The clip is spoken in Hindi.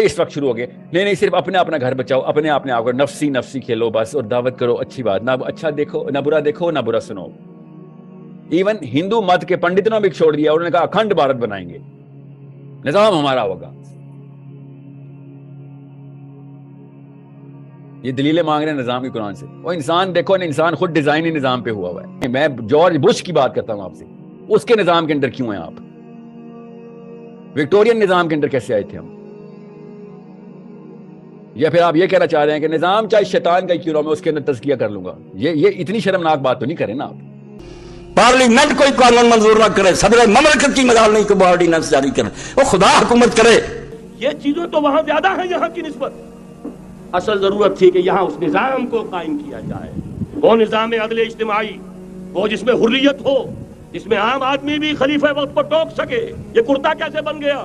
इस वक्त शुरू हो गए, नहीं नहीं सिर्फ अपने अपना घर बचाओ, अपने अपने आप को नफसी नफसी खेलो बस, और दावत करो अच्छी बात, ना अच्छा देखो ना बुरा देखो ना बुरा सुनो। इवन हिंदू मत के पंडितों ने भी छोड़ दिया, उन्होंने कहा अखंड भारत बनाएंगे, निजाम हमारा होगा। ये दलीलें मांग रहे हैं निजाम की कुरान से। वो इंसान देखो ना, इंसान खुद डिजाइन ही निजाम पे हुआ है। मैं जॉर्ज बुश की बात करता हूं आपसे, उसके निजाम के अंदर क्यों हैं आप? विक्टोरियन निजाम के अंदर कैसे आए थे हम? या फिर आप ये कहना चाह रहे हैं कि निजाम चाहे शैतान का क्यों ना, मैं उसके अंदर तज़किया कर लूंगा? ये इतनी शर्मनाक बात तो नहीं करें ना आप। पार्लियामेंट कोई कानून मंजूर ना करे, सदर ममलकत की मदाल नहीं, कोई ऑर्डिनेंस जारी करे, वो खुदा हुकूमत करे। ये चीजें तो वहां ज्यादा है यहाँ की निस्बत। असल जरूरत थी कि यहाँ उस निजाम को कायम किया जाए, वो निजाम अदल इज्तिमाई, वो जिसमें हुर्रियत हो, जिसमें आम आदमी भी खलीफे वक्त पर टोक सके। ये कुर्ता कैसे बन गया?